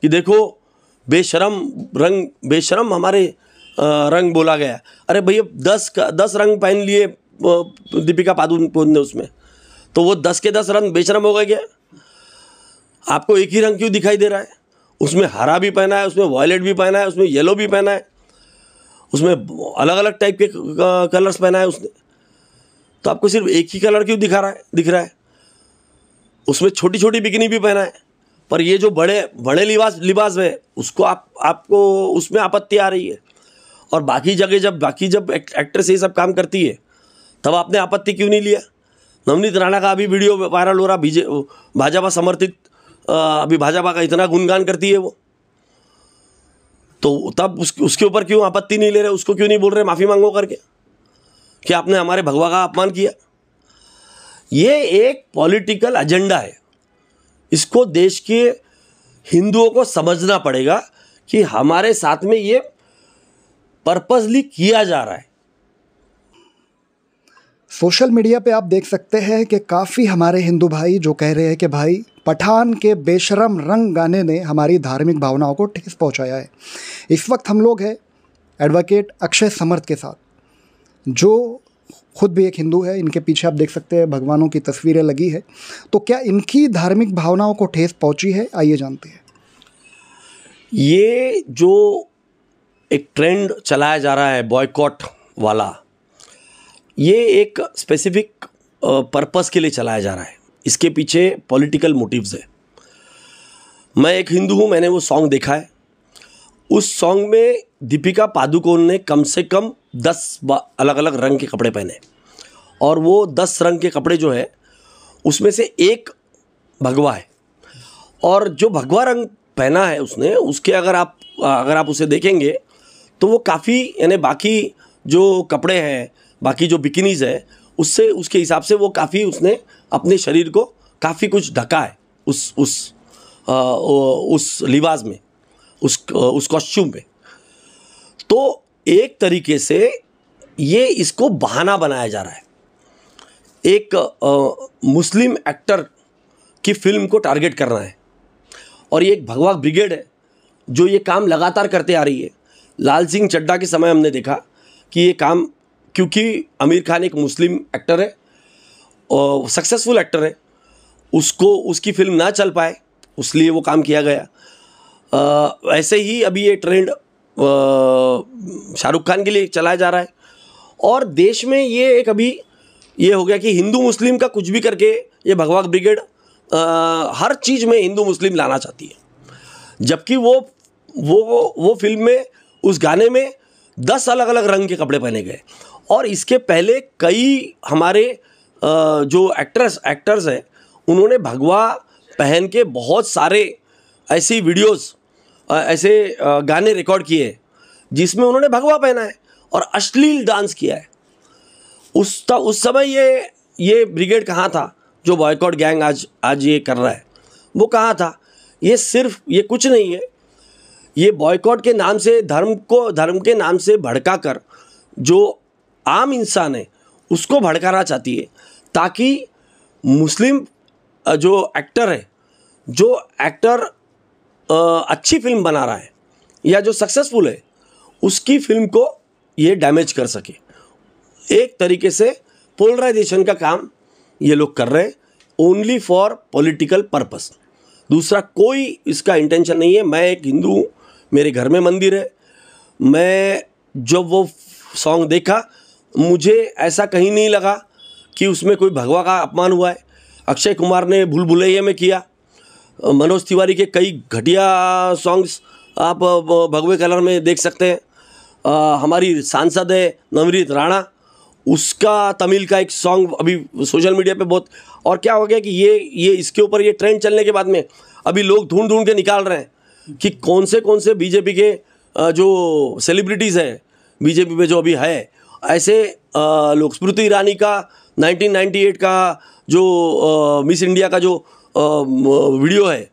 कि देखो बेशरम रंग, बेशरम हमारे रंग बोला गया। अरे भैया 10 रंग पहन लिए दीपिका पादुकोण ने उसमें, तो वो 10 के 10 रंग बेशरम हो गए क्या? आपको एक ही रंग क्यों दिखाई दे रहा है? उसमें हरा भी पहना है, उसमें वॉयलेट भी पहना है, उसमें येलो भी पहना है, उसमें अलग अलग टाइप के कलर्स पहना है उसने, तो आपको सिर्फ एक ही कलर क्यों दिख रहा है? उसमें छोटी छोटी बिकनी भी पहना है, पर ये जो बड़े बड़े लिबास है उसको आपको उसमें आपत्ति आ रही है। और बाकी जब एक्ट्रेस ये सब काम करती है तब आपने आपत्ति क्यों नहीं लिया? नवनीत राणा का अभी वीडियो वायरल हो रहा, भाजपा समर्थित, अभी भाजपा का इतना गुणगान करती है वो, तो तब उसके ऊपर क्यों आपत्ति नहीं ले रहे? उसको क्यों नहीं बोल रहे माफ़ी मांगो करके कि आपने हमारे भगवा का अपमान किया? ये एक पॉलिटिकल एजेंडा है, इसको देश के हिंदुओं को समझना पड़ेगा कि हमारे साथ में ये पर्पसली किया जा रहा है। सोशल मीडिया पे आप देख सकते हैं कि काफ़ी हमारे हिंदू भाई जो कह रहे हैं कि भाई पठान के बेशरम रंग गाने ने हमारी धार्मिक भावनाओं को ठेस पहुंचाया है। इस वक्त हम लोग हैं एडवोकेट अक्षय समर्थ के साथ, जो खुद भी एक हिंदू है। इनके पीछे आप देख सकते हैं भगवानों की तस्वीरें लगी है, तो क्या इनकी धार्मिक भावनाओं को ठेस पहुंची है? आइए जानते हैं। ये जो एक ट्रेंड चलाया जा रहा है बॉयकॉट वाला, ये एक स्पेसिफिक पर्पस के लिए चलाया जा रहा है। इसके पीछे पॉलिटिकल मोटिव्स है। मैं एक हिंदू हूँ, मैंने वो सॉन्ग देखा है। उस सॉन्ग में दीपिका पादुकोण ने कम से कम 10 अलग अलग रंग के कपड़े पहने, और वो 10 रंग के कपड़े जो है उसमें से एक भगवा है, और जो भगवा रंग पहना है उसने, उसके अगर आप उसे देखेंगे तो वो काफ़ी, यानी बाकी जो कपड़े हैं, बाकी जो बिकिनीज़ है उससे, उसके हिसाब से वो काफ़ी, उसने अपने शरीर को काफ़ी कुछ ढका है उस लिबास में, उस कॉस्ट्यूम में। तो एक तरीके से ये इसको बहाना बनाया जा रहा है। एक मुस्लिम एक्टर की फिल्म को टारगेट करना है, और ये एक भगवा ब्रिगेड है जो ये काम लगातार करते आ रही है। लाल सिंह चड्ढा के समय हमने देखा कि ये काम, क्योंकि आमिर खान एक मुस्लिम एक्टर है और सक्सेसफुल एक्टर है, उसकी फिल्म ना चल पाए इसलिए वो काम किया गया। ऐसे ही अभी ये ट्रेंड शाहरुख खान के लिए चलाया जा रहा है, और देश में ये एक अभी ये हो गया कि हिंदू मुस्लिम का कुछ भी करके ये भगवा ब्रिगेड हर चीज़ में हिंदू मुस्लिम लाना चाहती है। जबकि वो फिल्म में, उस गाने में 10 अलग अलग रंग के कपड़े पहने गए, और इसके पहले कई हमारे जो एक्टर्स हैं उन्होंने भगवा पहन के बहुत सारे ऐसी वीडियोस, ऐसे गाने रिकॉर्ड किए जिसमें उन्होंने भगवा पहना है और अश्लील डांस किया है। उस समय ये ब्रिगेड कहाँ था जो बॉयकॉट गैंग आज ये कर रहा है? वो कहाँ था? ये कुछ नहीं है, ये बॉयकॉट के नाम से, धर्म के नाम से भड़का कर जो आम इंसान है उसको भड़काना चाहती है, ताकि मुस्लिम जो एक्टर अच्छी फिल्म बना रहा है या जो सक्सेसफुल है उसकी फिल्म को ये डैमेज कर सके। एक तरीके से पोलराइजेशन का काम ये लोग कर रहे हैं, ओनली फॉर पॉलिटिकल पर्पस। दूसरा कोई इसका इंटेंशन नहीं है। मैं एक हिंदू हूँ, मेरे घर में मंदिर है। मैं जब वो सॉन्ग देखा, मुझे ऐसा कहीं नहीं लगा कि उसमें कोई भगवा का अपमान हुआ है। अक्षय कुमार ने भूल भुलैया में किया, मनोज तिवारी के कई घटिया सॉन्ग्स आप भगवे कलर में देख सकते हैं। हमारी सांसद है नवनीत राणा, उसका तमिल का एक सॉन्ग अभी सोशल मीडिया पे बहुत, और क्या हो गया कि ये इसके ऊपर ये ट्रेंड चलने के बाद में अभी लोग ढूंढ के निकाल रहे हैं कि कौन से बीजेपी के जो सेलिब्रिटीज़ हैं बीजेपी में जो अभी है, ऐसे लोग। स्मृति ईरानी का 1998 का जो मिस इंडिया का जो वीडियो है,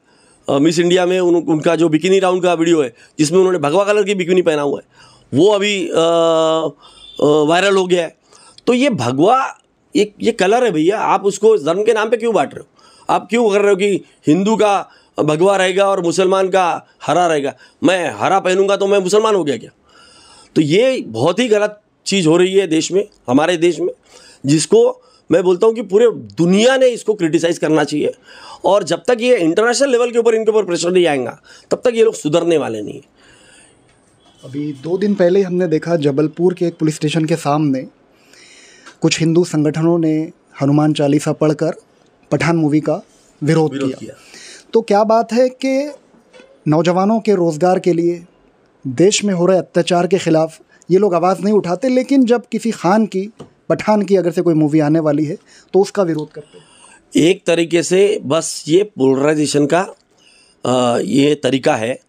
मिस इंडिया में उनका जो बिकिनी राउंड का वीडियो है जिसमें उन्होंने भगवा कलर की बिकिनी पहना हुआ है, वो अभी वायरल हो गया है। तो ये भगवा ये कलर है भैया, आप उसको धर्म के नाम पे क्यों बांट रहे हो? आप क्यों कर रहे हो कि हिंदू का भगवा रहेगा और मुसलमान का हरा रहेगा, मैं हरा पहनूंगा तो मैं मुसलमान हो गया क्या? तो ये बहुत ही गलत चीज़ हो रही है देश में, हमारे देश में, जिसको मैं बोलता हूँ कि पूरे दुनिया ने इसको क्रिटिसाइज करना चाहिए। और जब तक ये इंटरनेशनल लेवल के ऊपर इनके ऊपर प्रेशर नहीं आएगा तब तक ये लोग सुधरने वाले नहीं हैं। अभी 2 दिन पहले हमने देखा जबलपुर के एक पुलिस स्टेशन के सामने कुछ हिंदू संगठनों ने हनुमान चालीसा पढ़कर पठान मूवी का विरोध किया। तो क्या बात है कि नौजवानों के रोज़गार के लिए, देश में हो रहे अत्याचार के ख़िलाफ़ ये लोग आवाज़ नहीं उठाते, लेकिन जब किसी खान की, पठान की अगर से कोई मूवी आने वाली है तो उसका विरोध करते हैं। एक तरीके से बस ये पोलराइजेशन का ये तरीका है,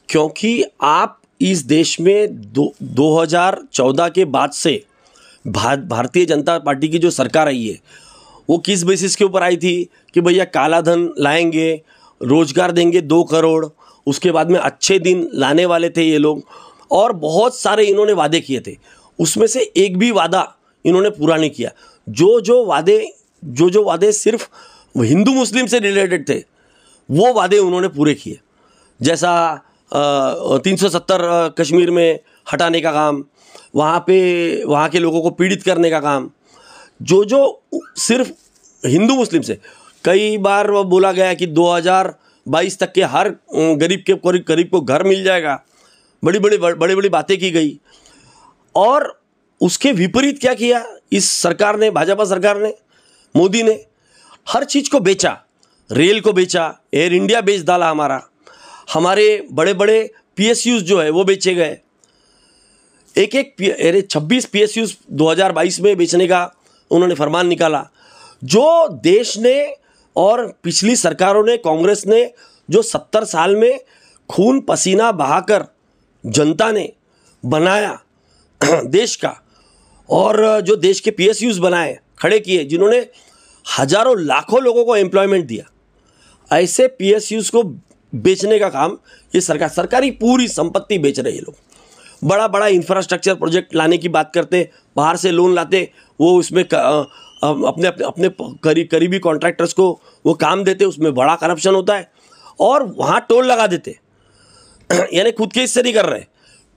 क्योंकि आप इस देश में 2014 के बाद से भारतीय जनता पार्टी की जो सरकार आई है वो किस बेसिस के ऊपर आई थी कि भैया काला धन लाएंगे, रोजगार देंगे 2 करोड़, उसके बाद में अच्छे दिन लाने वाले थे ये लोग, और बहुत सारे इन्होंने वादे किए थे। उसमें से एक भी वादा इन्होंने पूरा नहीं किया। जो वादे सिर्फ हिंदू मुस्लिम से रिलेटेड थे वो वादे उन्होंने पूरे किए, जैसा 370 कश्मीर में हटाने का काम, वहाँ के लोगों को पीड़ित करने का काम, जो सिर्फ हिंदू मुस्लिम से। कई बार बोला गया कि 2022 तक के हर गरीब के करीब को घर मिल जाएगा, बड़ी बातें की गई। और उसके विपरीत क्या किया इस सरकार ने, भाजपा सरकार ने, मोदी ने? हर चीज़ को बेचा, रेल को बेचा, एयर इंडिया बेच डाला, हमारे बड़े बड़े PSUs जो है वो बेचे गए। 26 PSUs 2022 में बेचने का उन्होंने फरमान निकाला। जो देश ने और पिछली सरकारों ने, कांग्रेस ने जो 70 साल में खून पसीना बहाकर जनता ने बनाया देश का, और जो देश के PSUs बनाए, खड़े किए, जिन्होंने हजारों लाखों लोगों को एम्प्लॉयमेंट दिया, ऐसे PSUs को बेचने का काम ये सरकारी पूरी संपत्ति बेच रहे हैं लोग। बड़ा इंफ्रास्ट्रक्चर प्रोजेक्ट लाने की बात करते, बाहर से लोन लाते, वो उसमें अपने करीबी कॉन्ट्रैक्टर्स को वो काम देते, उसमें बड़ा करप्शन होता है, और वहाँ टोल लगा देते। यानी खुद के हिस्से नहीं कर रहे,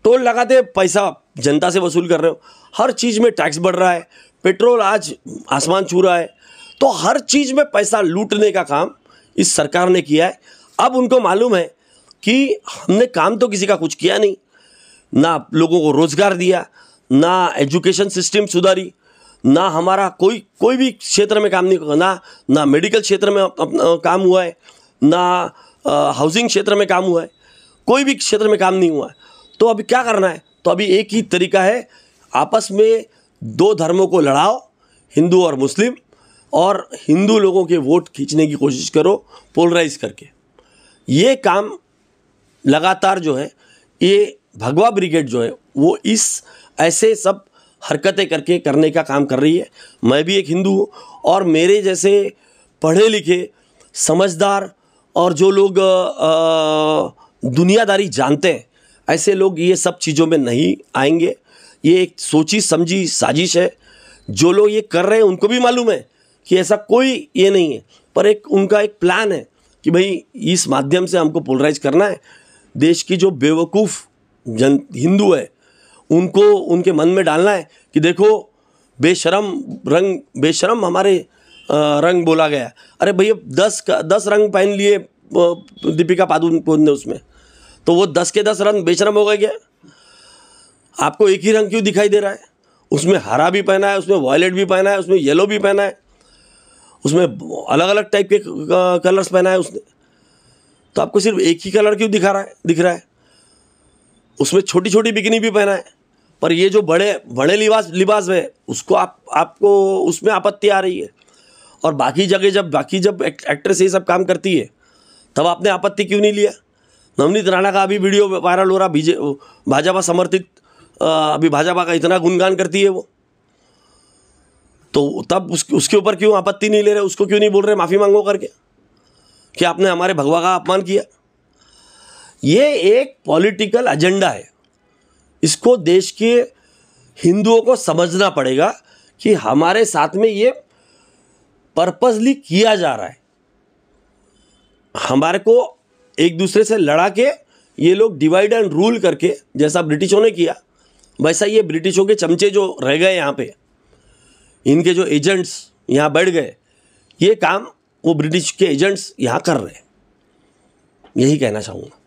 टोल लगाते, पैसा जनता से वसूल कर रहे हो। हर चीज़ में टैक्स बढ़ रहा है, पेट्रोल आज आसमान छू रहा है, तो हर चीज़ में पैसा लूटने का काम इस सरकार ने किया है। अब उनको मालूम है कि हमने काम तो किसी का कुछ किया नहीं, ना लोगों को रोजगार दिया, ना एजुकेशन सिस्टम सुधारी, ना हमारा कोई भी क्षेत्र में काम नहीं, ना मेडिकल क्षेत्र में काम हुआ है, ना हाउसिंग क्षेत्र में काम हुआ है, कोई भी क्षेत्र में काम नहीं हुआ है। तो अभी क्या करना है? तो अभी एक ही तरीका है, आपस में 2 धर्मों को लड़ाओ, हिंदू और मुस्लिम, और हिंदू लोगों के वोट खींचने की कोशिश करो पोलराइज करके। ये काम लगातार जो है, ये भगवा ब्रिगेड जो है वो इस ऐसे सब हरकतें करने का काम कर रही है। मैं भी एक हिंदू हूँ, और मेरे जैसे पढ़े लिखे, समझदार और जो लोग दुनियादारी जानते हैं, ऐसे लोग ये सब चीज़ों में नहीं आएंगे। ये एक सोची समझी साजिश है। जो लोग ये कर रहे हैं उनको भी मालूम है कि ऐसा कोई ये नहीं है, पर उनका एक प्लान है कि भाई इस माध्यम से हमको पोलराइज करना है। देश की जो बेवकूफ़ हिंदू है उनको उनके मन में डालना है कि देखो बेशरम हमारे रंग बोला गया। अरे भैया 10 रंग पहन लिए दीपिका पादुकोण ने उसमें, तो वो 10 के 10 रंग बेशरम हो गए क्या? आपको एक ही रंग क्यों दिखाई दे रहा है? उसमें हरा भी पहना है, उसमें वॉयलेट भी पहना है, उसमें येलो भी पहना है, उसमें अलग अलग टाइप के कलर्स पहना है उसने। तो आपको सिर्फ एक ही कलर क्यों दिख रहा है? उसमें छोटी छोटी बिकनी भी पहना है, पर ये जो बड़े लिबास है उसको आपको उसमें आपत्ति आ रही है। और बाकी जब एक्ट्रेस ये सब काम करती है तब आपने आपत्ति क्यों नहीं लिया? नवनीत राणा का अभी वीडियो वायरल हो रहा, भाजपा समर्थित, अभी भाजपा का इतना गुणगान करती है वो, तो तब उसके ऊपर क्यों आपत्ति नहीं ले रहे? उसको क्यों नहीं बोल रहे माफ़ी मांगो करके कि आपने हमारे भगवा का अपमान किया? ये एक पॉलिटिकल एजेंडा है। इसको देश के हिंदुओं को समझना पड़ेगा कि हमारे साथ में ये पर्पसली किया जा रहा है। हमारे को एक दूसरे से लड़ा के ये लोग डिवाइड एंड रूल करके, जैसा ब्रिटिशों ने किया वैसा ये ब्रिटिशों के चमचे जो रह गए यहाँ पे, इनके जो एजेंट्स यहाँ बैठ गए, ये काम वो ब्रिटिश के एजेंट्स यहाँ कर रहे हैं। यही कहना चाहूँगा।